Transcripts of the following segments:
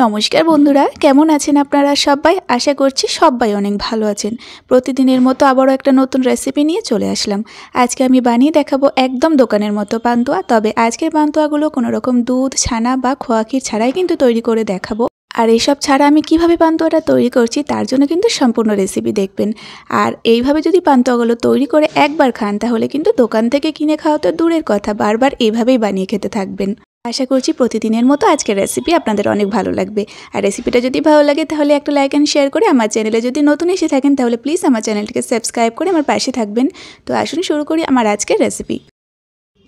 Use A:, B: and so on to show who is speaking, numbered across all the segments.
A: নমস্কার বন্ধুরা, কেমন আছেন আপনারা সবাই? আশা করছি সবাই অনেক ভালো আছেন। প্রতিদিনের মতো আবারও একটা নতুন রেসিপি নিয়ে চলে আসলাম। আজকে আমি বানিয়ে দেখাবো একদম দোকানের মতো পান্তুয়া। তবে আজকের পান্তুয়াগুলো কোনো রকম দুধ, ছানা বা খোয়া ক্ষীর ছাড়াই কিন্তু তৈরি করে দেখাবো। আর এইসব ছাড়া আমি কিভাবে পান্তুয়াটা তৈরি করছি তার জন্য কিন্তু সম্পূর্ণ রেসিপি দেখবেন। আর এইভাবে যদি পান্তুয়াগুলো তৈরি করে একবার খান তাহলে কিন্তু দোকান থেকে কিনে খাওয়া তো দূরের কথা, বারবার এইভাবেই বানিয়ে খেতে থাকবেন। আশা করছি প্রতিদিনের মতো আজকের রেসিপি আপনাদের অনেক ভালো লাগবে। আর রেসিপিটা যদি ভালো লাগে তাহলে একটা লাইক অ্যান্ড শেয়ার করে, আমার চ্যানেলে যদি নতুন এসে থাকেন তাহলে প্লিজ আমার চ্যানেলটিকে সাবস্ক্রাইব করে আমার পাশে থাকবেন। তো আসুন শুরু করি আমার আজকের রেসিপি।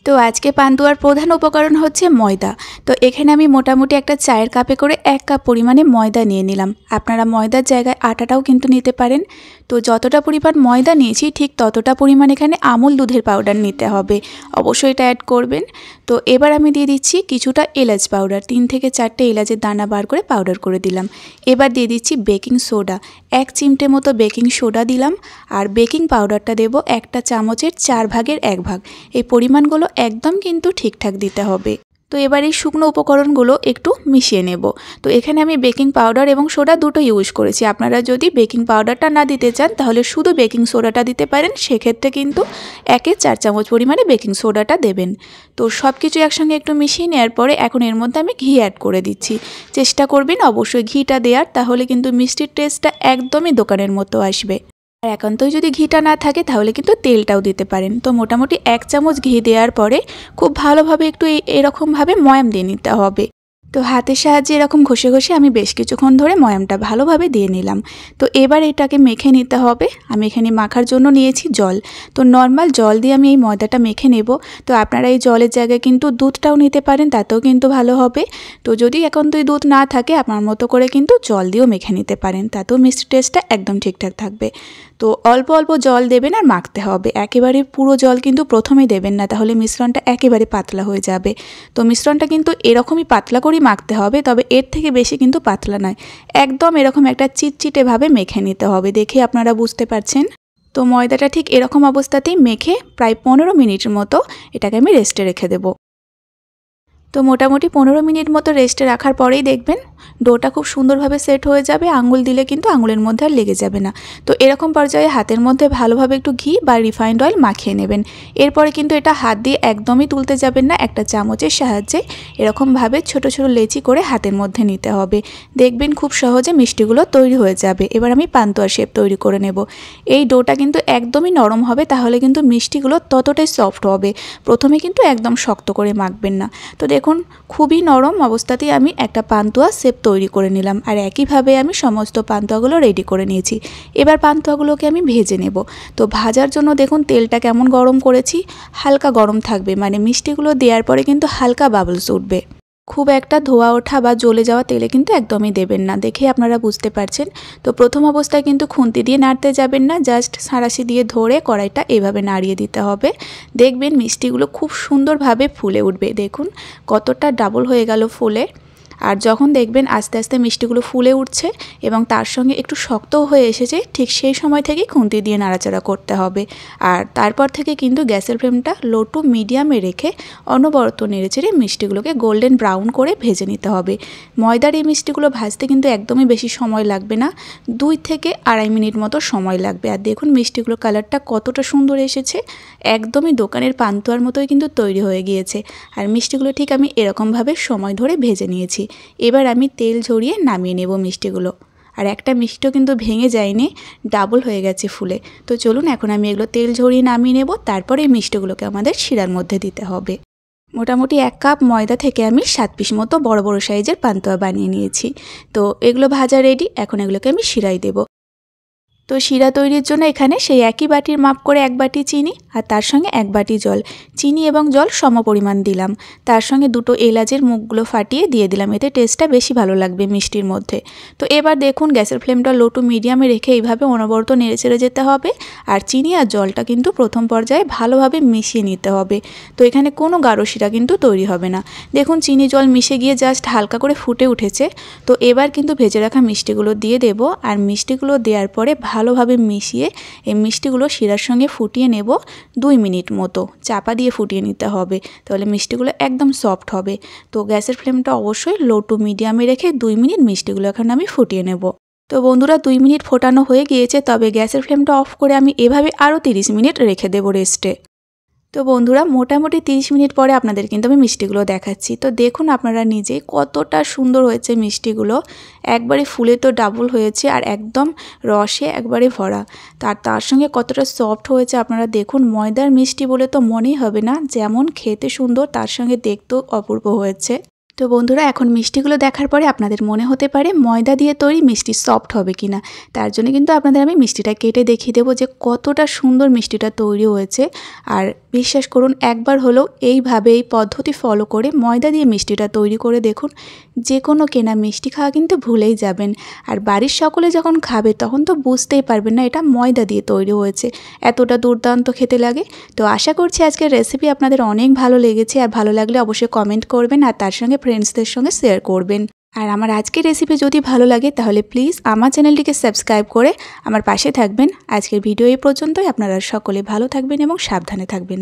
A: তো আজকে পান্তুয়ার প্রধান উপকরণ হচ্ছে ময়দা। তো এখানে আমি মোটামুটি একটা চায়ের কাপে করে 1 কাপ পরিমাণে ময়দা নিয়ে নিলাম। আপনারা ময়দার জায়গায় আটাটাও কিন্তু নিতে পারেন। তো যতটা পরিমাণ ময়দা নিয়েছি ঠিক ততটা পরিমাণ এখানে আমুল দুধের পাউডার নিতে হবে, অবশ্যই এটা অ্যাড করবেন। তো এবার আমি দিয়ে দিচ্ছি কিছুটা এলাচ পাউডার, 3 থেকে 4টে এলাচের দানা বার করে পাউডার করে দিলাম। এবার দিয়ে দিচ্ছি বেকিং সোডা, 1 চিমটে মতো বেকিং সোডা দিলাম। আর বেকিং পাউডারটা দেব 1টা চামচের 4 ভাগের 1 ভাগ। এই পরিমাণগুলো একদম কিন্তু ঠিকঠাক দিতে হবে। তো এবার এই শুকনো উপকরণগুলো একটু মিশিয়ে নেব। তো এখানে আমি বেকিং পাউডার এবং সোডা দুটো ইউজ করেছি। আপনারা যদি বেকিং পাউডারটা না দিতে চান তাহলে শুধু বেকিং সোডাটা দিতে পারেন, সেক্ষেত্রে কিন্তু 1-এর 4 চামচ পরিমাণে বেকিং সোডাটা দেবেন। তো সব কিছু একসঙ্গে একটু মিশিয়ে নেওয়ার পরে এখন এর মধ্যে আমি ঘি অ্যাড করে দিচ্ছি। চেষ্টা করবেন অবশ্যই ঘিটা দেওয়ার, তাহলে কিন্তু মিষ্টির টেস্টটা একদমই দোকানের মতো আসবে। আর একান্তই যদি ঘিটা না থাকে তাহলে কিন্তু তেলটাও দিতে পারেন। তো মোটামুটি 1 চামচ ঘি দেওয়ার পরে খুব ভালোভাবে একটু এরকমভাবে ময়াম দিয়ে নিতে হবে। তো হাতের সাহায্যে এরকম ঘষে ঘষে আমি বেশ কিছুক্ষণ ধরে ময়ামটা ভালোভাবে দিয়ে নিলাম। তো এবার এটাকে মেখে নিতে হবে। আমি এখানে মাখার জন্য নিয়েছি জল। তো নর্মাল জল দিয়ে আমি এই ময়দাটা মেখে নেব। তো আপনারা এই জলের জায়গায় কিন্তু দুধটাও নিতে পারেন, তাতেও কিন্তু ভালো হবে। তো যদি একান্তই দুধ না থাকে আপনার মতো করে কিন্তু জল দিয়েও মেখে নিতে পারেন, তাতেও মিষ্টি টেস্টটা একদম ঠিকঠাক থাকবে। তো অল্প অল্প জল দেবেন আর মাখতে হবে। একেবারে পুরো জল কিন্তু প্রথমেই দেবেন না, তাহলে মিশ্রণটা একেবারে পাতলা হয়ে যাবে। তো মিশ্রণটা কিন্তু এরকমই পাতলা করেই মাখতে হবে, তবে এর থেকে বেশি কিন্তু পাতলা নয়। একদম এরকম একটা চিটচিটেভাবে মেখে নিতে হবে, দেখে আপনারা বুঝতে পারছেন। তো ময়দাটা ঠিক এরকম অবস্থাতেই মেখে প্রায় 15 মিনিটের মতো এটাকে আমি রেস্টে রেখে দেবো। তো মোটামুটি 15 মিনিট মতো রেস্টে রাখার পরেই দেখবেন ডোটা খুব সুন্দরভাবে সেট হয়ে যাবে। আঙুল দিলে কিন্তু আঙুলের মধ্যে আর লেগে যাবে না। তো এরকম পর্যায়ে হাতের মধ্যে ভালোভাবে একটু ঘি বা রিফাইন্ড অয়েল মাখিয়ে নেবেন। এরপরে কিন্তু এটা হাত দিয়ে একদমই তুলতে যাবেন না, একটা চামচের সাহায্যে এরকমভাবে ছোট ছোট লেচি করে হাতের মধ্যে নিতে হবে। দেখবেন খুব সহজে মিষ্টিগুলো তৈরি হয়ে যাবে। এবার আমি পান্তুয়া শেপ তৈরি করে নেব। এই ডোটা কিন্তু একদমই নরম হবে, তাহলে কিন্তু মিষ্টিগুলো ততটাই সফট হবে। প্রথমে কিন্তু একদম শক্ত করে মাখবেন না। তো দেখুন খুবই নরম অবস্থাতেই আমি একটা পান্তুয়া শেপ তৈরি করে নিলাম। আর একইভাবে আমি সমস্ত পান্তুয়াগুলো রেডি করে নিয়েছি। এবার পান্তুয়াগুলোকে আমি ভেজে নেব। তো ভাজার জন্য দেখুন তেলটা কেমন গরম করেছি, হালকা গরম থাকবে, মানে মিষ্টিগুলো দেওয়ার পরে কিন্তু হালকা বাবলস উঠবে। খুব একটা ধোয়া ওঠা বা জ্বলে যাওয়া তেলে কিন্তু একদমই দেবেন না, দেখে আপনারা বুঝতে পারছেন। তো প্রথম অবস্থায় কিন্তু খুন্তি দিয়ে নাড়তে যাবেন না, জাস্ট সাঁড়াশি দিয়ে ধরে কড়াইটা এভাবে নাড়িয়ে দিতে হবে। দেখবেন মিষ্টিগুলো খুব সুন্দরভাবে ফুলে উঠবে। দেখুন কতটা ডাবল হয়ে গেল ফুলে। আর যখন দেখবেন আস্তে আস্তে মিষ্টিগুলো ফুলে উঠছে এবং তার সঙ্গে একটু শক্তও হয়ে এসেছে, ঠিক সেই সময় থেকেই খুন্তি দিয়ে নাড়াচাড়া করতে হবে। আর তারপর থেকে কিন্তু গ্যাসের ফ্লেমটা লো টু মিডিয়ামে রেখে অনবরত নেড়েচেড়ে মিষ্টিগুলোকে গোল্ডেন ব্রাউন করে ভেজে নিতে হবে। ময়দার এই মিষ্টিগুলো ভাজতে কিন্তু একদমই বেশি সময় লাগবে না, 2 থেকে আড়াই মিনিট মতো সময় লাগবে। আর দেখুন মিষ্টিগুলোর কালারটা কতটা সুন্দর এসেছে, একদমই দোকানের পান্তুয়ার মতোই কিন্তু তৈরি হয়ে গিয়েছে। আর মিষ্টিগুলো ঠিক আমি এরকমভাবে সময় ধরে ভেজে নিয়েছি। এবার আমি তেল ঝরিয়ে নামিয়ে নেব মিষ্টিগুলো। আর একটা মিষ্টিও কিন্তু ভেঙে যায়নি, ডাবল হয়ে গেছে ফুলে। তো চলুন এখন আমি এগুলো তেল ঝরিয়ে নামিয়ে নেব। তারপরে এই মিষ্টিগুলোকে আমাদের শিরার মধ্যে দিতে হবে। মোটামুটি 1 কাপ ময়দা থেকে আমি 7 পিস মতো বড় বড় সাইজের পান্তুয়া বানিয়ে নিয়েছি। তো এগুলো ভাজা রেডি, এখন এগুলোকে আমি শিরায় দেব। তো শিরা তৈরির জন্য এখানে সেই একই বাটির মাপ করে 1 বাটি চিনি আর তার সঙ্গে 1 বাটি জল, চিনি এবং জল সমপরিমাণ দিলাম। তার সঙ্গে 2টো এলাচের মুখগুলো ফাটিয়ে দিয়ে দিলাম, এতে টেস্টটা বেশি ভালো লাগবে মিষ্টির মধ্যে। তো এবার দেখুন গ্যাসের ফ্লেমটা লো টু মিডিয়ামে রেখে এইভাবে অনবরত নেড়েচেড়ে যেতে হবে। আর চিনি আর জলটা কিন্তু প্রথম পর্যায়ে ভালোভাবে মিশিয়ে নিতে হবে। তো এখানে কোনো গাঢ় শিরা কিন্তু তৈরি হবে না। দেখুন চিনি জল মিশে গিয়ে জাস্ট হালকা করে ফুটে উঠেছে। তো এবার কিন্তু ভেজে রাখা মিষ্টিগুলো দিয়ে দেব। আর মিষ্টিগুলো দেওয়ার পরে ভালোভাবে মিশিয়ে এই মিষ্টিগুলো শিরার সঙ্গে ফুটিয়ে নেব 2 মিনিট মতো। চাপা দিয়ে ফুটিয়ে নিতে হবে, তাহলে মিষ্টিগুলো একদম সফট হবে। তো গ্যাসের ফ্লেমটা অবশ্যই লো টু মিডিয়ামে রেখে 2 মিনিট মিষ্টিগুলো এখন আমি ফুটিয়ে নেব। তো বন্ধুরা 2 মিনিট ফোটানো হয়ে গিয়েছে, তবে গ্যাসের ফ্লেমটা অফ করে আমি এভাবে আরও 30 মিনিট রেখে দেবো রেস্টে। তো বন্ধুরা মোটামুটি 30 মিনিট পরে আপনাদের কিন্তু আমি মিষ্টিগুলো দেখাচ্ছি। তো দেখুন আপনারা নিজেই কতটা সুন্দর হয়েছে মিষ্টিগুলো, একবারে ফুলে তো ডাবল হয়েছে আর একদম রসে একবারে ভরা। তার সঙ্গে কতটা সফট হয়েছে আপনারা দেখুন। ময়দার মিষ্টি বলে তো মনেই হবে না, যেমন খেতে সুন্দর তার সঙ্গে দেখতেও অপূর্ব হয়েছে। তো বন্ধুরা এখন মিষ্টিগুলো দেখার পরে আপনাদের মনে হতে পারে ময়দা দিয়ে তৈরি মিষ্টি সফট হবে কিনা, তার জন্য কিন্তু আপনাদের আমি মিষ্টিটা কেটে দেখিয়ে দেবো যে কতটা সুন্দর মিষ্টিটা তৈরি হয়েছে। আর বিশ্বাস করুন একবার হলেও এইভাবে এই পদ্ধতি ফলো করে ময়দা দিয়ে মিষ্টিটা তৈরি করে দেখুন, যে কোনো কেনা মিষ্টি খাওয়া কিন্তু ভুলেই যাবেন। আর বাড়ির সকলে যখন খাবে তখন তো বুঝতেই পারবেন না এটা ময়দা দিয়ে তৈরি হয়েছে, এতটা দুর্দান্ত খেতে লাগে। তো আশা করছি আজকের রেসিপি আপনাদের অনেক ভালো লেগেছে, আর ভালো লাগলে অবশ্যই কমেন্ট করবেন আর তার সঙ্গে ফ্রেন্ডসদের সঙ্গে শেয়ার করবেন। আর আমার আজকের রেসিপি যদি ভালো লাগে তাহলে প্লিজ আমার চ্যানেলটিকে সাবস্ক্রাইব করে আমার পাশে থাকবেন। আজকের ভিডিও এই পর্যন্তই। আপনারা সকলে ভালো থাকবেন এবং সাবধানে থাকবেন।